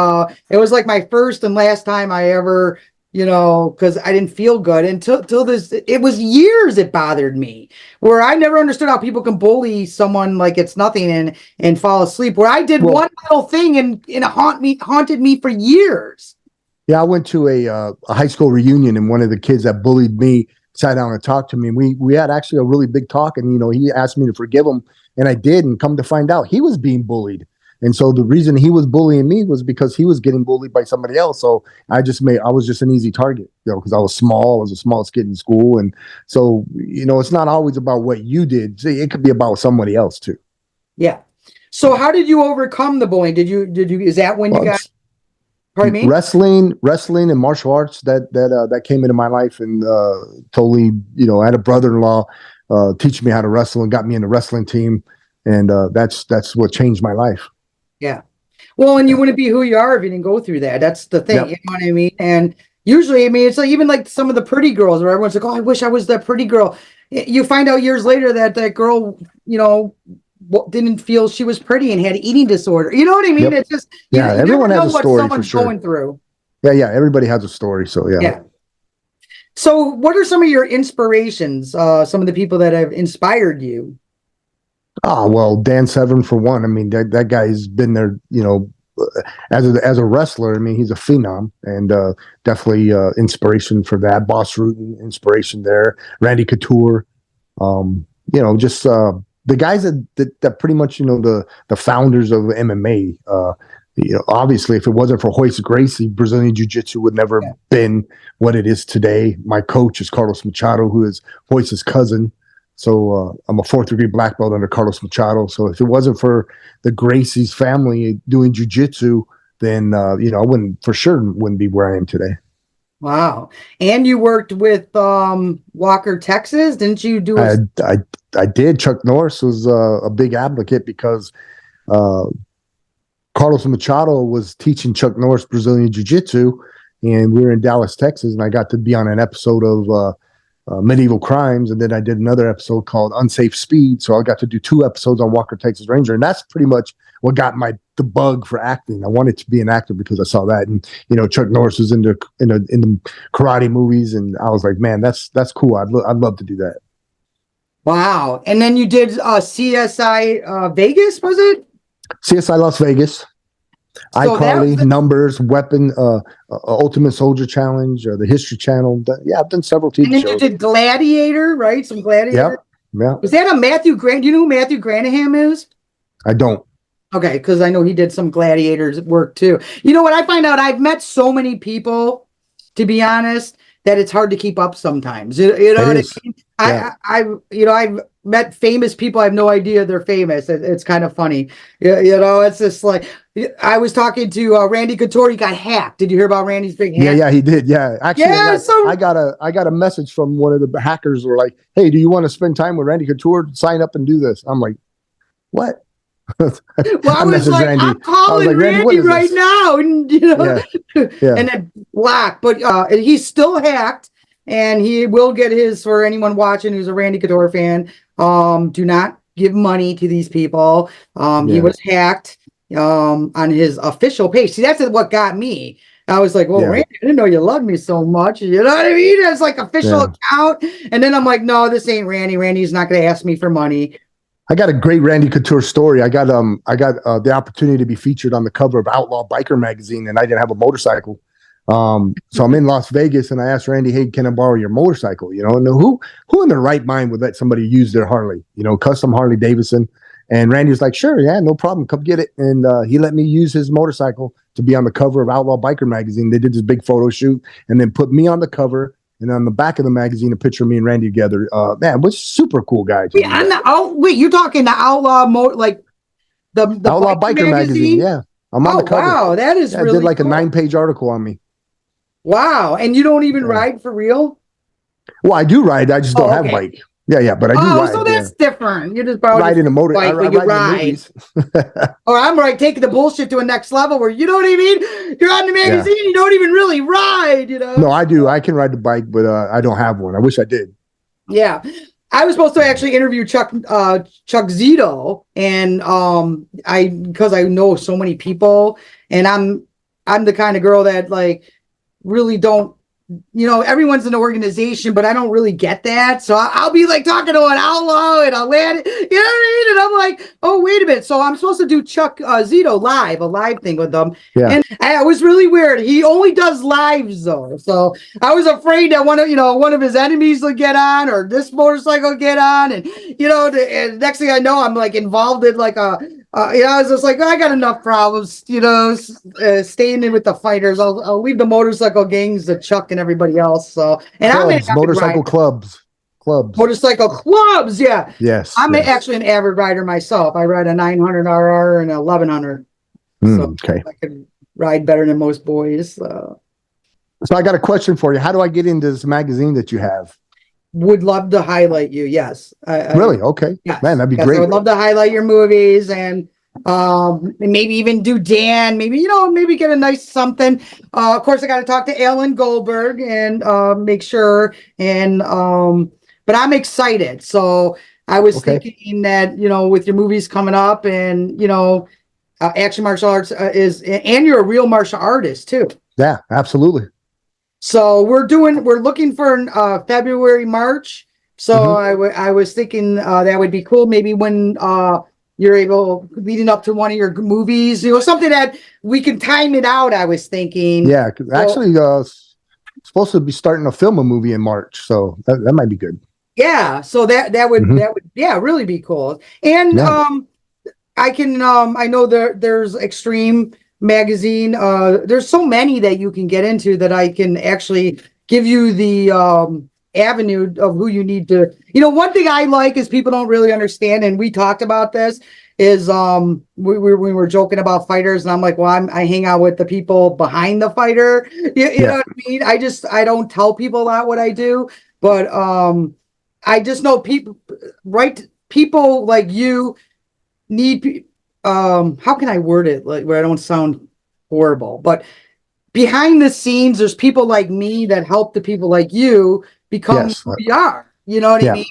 it was like my first and last time I ever, because I didn't feel good until this, it was years it bothered me, where I never understood how people can bully someone like it's nothing and fall asleep. Where I did Well, one little thing and it haunted me for years. yeah, I went to a high school reunion, and one of the kids that bullied me sat down and talked to me. And we had actually a really big talk, and he asked me to forgive him, and I did. And come to find out, he was being bullied, and so the reason he was bullying me was because he was getting bullied by somebody else. So I was just an easy target, because I was small, I was the smallest kid in school, and so it's not always about what you did. See, it could be about somebody else too. Yeah. So how did you overcome the bullying? Is that when you Well, got, pardon me? wrestling and martial arts that came into my life, and totally, I had a brother-in-law teach me how to wrestle and got me in the wrestling team, and that's what changed my life. Yeah. Well, and you Yeah. wouldn't be who you are if you didn't go through that. That's the thing. You Yep. know what I mean? And usually, I mean, it's like even like some of the pretty girls where everyone's like, oh, I wish I was that pretty girl. You find out years later that that girl, didn't feel she was pretty and had an eating disorder. You know what I mean? Yep. It's just, Yeah. you never Everyone has know a what story for someone's sure. going through. Yeah. Yeah. Everybody has a story. So yeah. Yeah. So what are some of your inspirations? Some of the people that have inspired you? Oh, well, Dan Severn for one. I mean, that guy's been there, as a wrestler. I mean, he's a phenom, and definitely inspiration for that. Boss Rutan, inspiration there. Randy Couture, just the guys that pretty much, the founders of MMA. Obviously, if it wasn't for Royce Gracie, Brazilian Jiu-Jitsu would never have been what it is today. My coach is Carlos Machado, who is Royce's cousin. So I'm a fourth degree black belt under Carlos Machado. So if it wasn't for the Gracie's family doing jiu-jitsu, then I wouldn't be where I am today. Wow. And you worked with Walker, Texas. Didn't you do a I I, I did. Chuck Norris was a big advocate because uh, Carlos Machado was teaching Chuck Norris Brazilian Jiu-Jitsu, and we were in Dallas, Texas, and I got to be on an episode of Medieval Crimes, and then I did another episode called Unsafe Speed. So I got to do 2 episodes on Walker, Texas Ranger, and that's pretty much what got the bug for acting. I wanted to be an actor because I saw that, and Chuck Norris was in the karate movies, and I was like, man, that's cool. I'd love to do that. wow. And then you did CSI Vegas, was it? CSI Las Vegas, So that was iCarly, Numbers, Weapon, Ultimate Soldier Challenge, the History Channel. Yeah, I've done several and TV then you shows. did Gladiator, right? Some Gladiator. Yep. Yeah. Was that a Matthew Grant? Do you know who Matthew Granahan is? I don't. Okay, because I know he did some Gladiators work too. You know what I find out? I've met so many people, to be honest, that it's hard to keep up sometimes. You know It what I is. mean? Yeah. I've met famous people. I have no idea they're famous. It's kind of funny. It's just like I was talking to Randy Couture. He got hacked. Did you hear about Randy's big hack? Yeah, he did. Yeah, actually, Yeah. I got a message from one of the hackers. Who were like, "Hey, do you want to spend time with Randy Couture? Sign up and do this." I'm like, "What?" Well, I I was messaged like, Randy. I'm I was calling like, "Randy, what Randy is right this?" now, and Yeah, yeah, and then blocked. But he's still hacked, and he will get his. For anyone watching who's a Randy Couture fan, do not give money to these people. He yeah, was hacked on his official page. See, that's what got me. I was like, well, yeah, Randy, I didn't know you loved me so much. You know what I mean? It's like official yeah. account. And then I'm like, no, this ain't Randy. Randy's not going to ask me for money. I got a great Randy Couture story. I got the opportunity to be featured on the cover of Outlaw Biker magazine, and I didn't have a motorcycle. So I'm in Las Vegas, and I asked Randy, "Hey, can I borrow your motorcycle?" And who in their right mind would let somebody use their Harley? Custom Harley Davidson. And Randy was like, "Sure, yeah, no problem, come get it." And he let me use his motorcycle to be on the cover of Outlaw Biker magazine. They did this big photo shoot, and then put me on the cover. And on the back of the magazine, a picture of me and Randy together. Man, was super cool guy. Yeah, wait, you're talking the Outlaw like the Outlaw biker Biker magazine. magazine? Yeah. I'm on Oh the cover. wow, that is Yeah, I did really like a cool. 9-page article on me. Wow. And you don't even Yeah. ride for real? Well, I do ride. I just don't have a Okay. bike. Yeah, but I do ride. So that's different. You just I borrow ride in a motor. I bike, but you ride in the ride. movies. Or I'm taking the bullshit to a next level where you know what I mean? You're on the Yeah. magazine, you don't even really ride, you know? No, I do. I can ride the bike, but I don't have one. I wish I did. Yeah. I was supposed to actually interview Chuck Zito, and because I know so many people, and I'm the kind of girl that like really don't, everyone's an organization, but I don't really get that. So I'll be like talking to an outlaw and I'll land it, you know what I mean? And I'm like, oh, wait a minute. So I'm supposed to do Chuck Zito a live thing with them. Yeah. And it was really weird. He only does lives though. So I was afraid that one of his enemies will get on or this motorcycle get on. And, and next thing I know, I'm like involved in like I was just like, I got enough problems, staying in with the fighters. I'll leave the motorcycle gangs to Chuck and everybody else. So, and Clubs, motorcycle clubs. Motorcycle clubs, yeah. Yes. I'm actually an avid rider myself. I ride a 900 RR and a 1100. So okay. I can ride better than most boys. So I got a question for you. How do I get into this magazine that you have? Would love to highlight you. Yes. Really? Okay. Yes. Man, that'd be great. I would love to highlight your movies and maybe even do Dan, maybe get a nice something. Of course I got to talk to Alan Goldberg and make sure but I'm excited. So I was thinking that, with your movies coming up and, action martial arts and you're a real martial artist too. Yeah, absolutely. So we're looking for February, March. So I was thinking that would be cool. Maybe when you're able, leading up to one of your movies, something that we can time it out. I was thinking. Yeah, actually, supposed to be starting to film a movie in March, so that might be good. Yeah, so that would really be cool. And I can I know there's Extreme magazine. There's so many that you can get into that I can actually give you the avenue of who you need to. One thing I like is people don't really understand, and we talked about this. Is we were joking about fighters, and I'm like, well, I hang out with the people behind the fighter. You know what I mean? I don't tell people that what I do, but I just know people, right? People like you need, how can I word it like where I don't sound horrible, but behind the scenes, there's people like me that help the people like you become who we are. You know what I mean?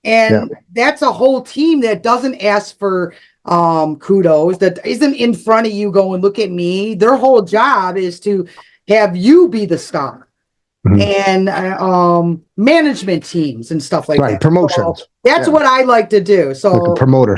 And that's a whole team that doesn't ask for kudos, that isn't in front of you going, look at me. Their whole job is to have you be the star. And management teams and stuff like that. Promotions. So that's what I like to do. So like a promoter.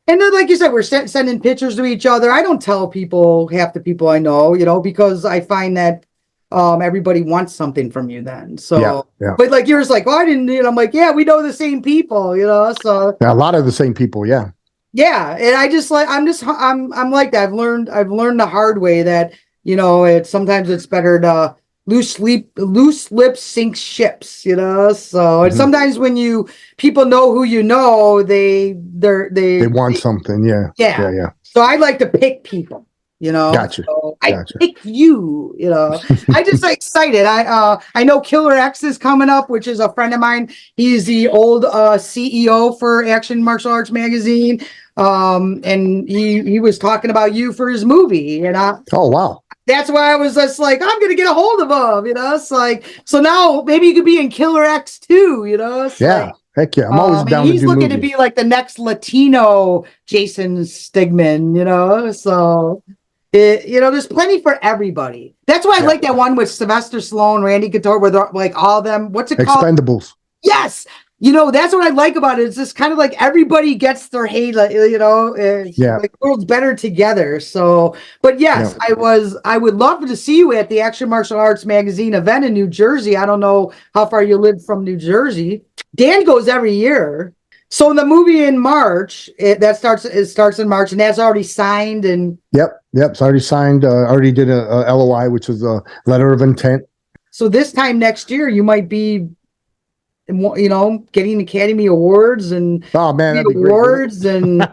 And then, like you said, we're sending pictures to each other. I don't tell people, half the people I know, because I find that everybody wants something from you then. So but like yours, like, oh, I didn't, I'm like, yeah, we know the same people, so a lot of the same people. Yeah. And I just like, I'm like that. I've learned the hard way that, sometimes it's better to loose lips sink ships, so and sometimes when people know who they want something. Yeah. So I like to pick people, Gotcha. So I pick you, I just excited. I know Killer X is coming up, which is a friend of mine. He's the old CEO for Action Martial Arts magazine, and he was talking about you for his movie, and oh wow. That's why I was just like, I'm gonna get a hold of him, It's like, so now maybe you could be in Killer X too, It's like, heck yeah, I'm always down. He's looking to be like the next Latino Jason Stigman, So, there's plenty for everybody. That's why I like that one with Sylvester Stallone, Randy Couture, where they're like all of them. What's it called? Expendables. Yes. That's what I like about it. It's just kind of like everybody gets their hate, like, like the world's better together. So, but yes, I would love to see you at the Action Martial Arts magazine event in New Jersey. I don't know how far you live from New Jersey. Dan goes every year. So the movie in March, it starts in March, and that's already signed. And it's already signed. Already did a LOI, which is a letter of intent. So this time next year, you might be, getting Academy Awards and awards, and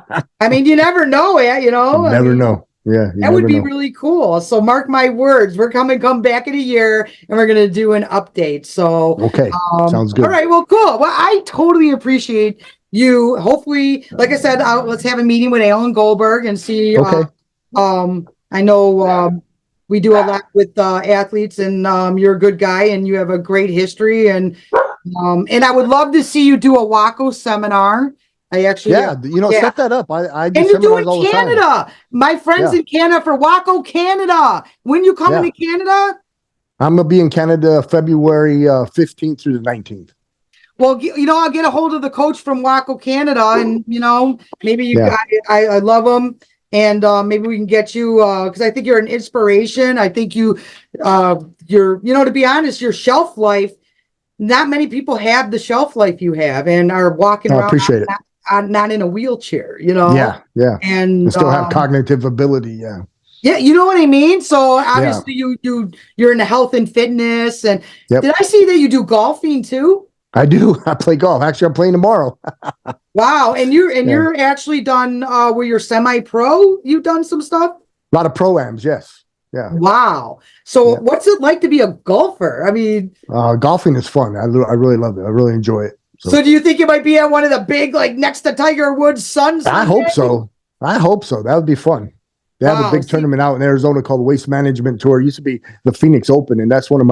I mean, you never know, You never know. Yeah, you That would never be know. really cool. So mark my words, we're come back in a year and we're gonna do an update. So Okay, sounds all good. right, well, cool. Well, I totally appreciate you. Hopefully, like I said, let's have a meeting with Alan Goldberg and see. Okay. I know we do a lot with athletes, and you're a good guy, and you have a great history, and I would love to see you do a Waco seminar. I actually, Yeah, you know, yeah. set that up. I do And you do seminars in all the time. Canada. My friends Yeah, in Canada for Waco, Canada. When you coming yeah. to Canada? I'm gonna be in Canada February 15th through the 19th. Well, I'll get a hold of the coach from Waco, Canada, and maybe Yeah. I love him, and maybe we can get you because I think you're an inspiration. I think you're to be honest, your shelf life. Not many people have the shelf life you have, and are walking I around appreciate it. not in a wheelchair. Yeah, yeah. And And still have cognitive ability. Yeah, yeah, you know what I mean? So yeah. obviously you're into health and fitness. And did Yep. I see that you do golfing too? I do. I play golf. Actually, I'm playing tomorrow. Wow. And Yeah. you're actually done where you're semi-pro? You've done some stuff? A lot of pro-ams. Yes. Yeah. Wow. So Yeah. what's it like to be a golfer? I mean, Golfing is fun. I really love it. I really enjoy it. so do you think you might be at one of the big, like next to Tiger Woods' son I hope someday? so. I hope so. That would be fun. They have a Wow. big tournament out in Arizona called the Waste Management Tour. It used to be the Phoenix Open, and that's one of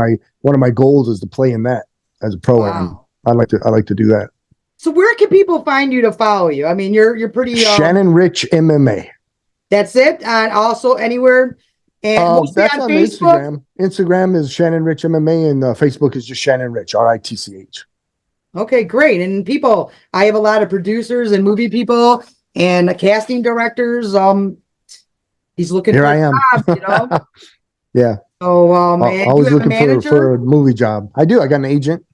my goals is to play in that as a pro am. Wow. I like to do that. So where can people find you to follow you? I mean, you're pretty Shannon Ritch MMA. that's it. And also anywhere and mostly That's on on Facebook. Instagram. Instagram is Shannon Ritch MMA, and Facebook is just Shannon Ritch, RITCH. Okay, great. And people, I have a lot of producers and movie people and casting directors. He's looking Here for I a am. job. Yeah. So, and you Always have a looking for manager. a movie job. I do. I got an agent.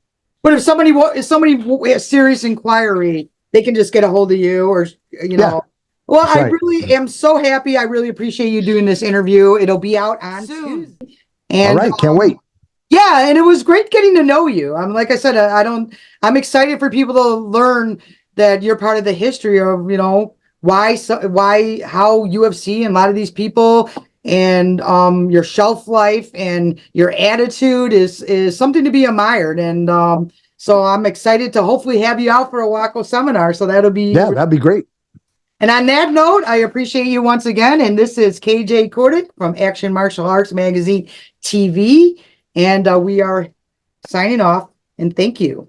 But if somebody has serious inquiry, they can just get a hold of you, or Yeah. Well, That's I right. really am so happy. I really appreciate you doing this interview. It'll be out on Tuesday. All And right. Can't wait. yeah, and it was great getting to know you. Like I said, I'm excited for people to learn that you're part of the history of, how UFC and a lot of these people and your shelf life and your attitude is something to be admired. And so I'm excited to hopefully have you out for a Waco seminar. So that'll be Yeah, that'd be great. And on that note, I appreciate you once again. And this is KJ Kordick from Action Martial Arts Magazine TV. And we are signing off. And thank you.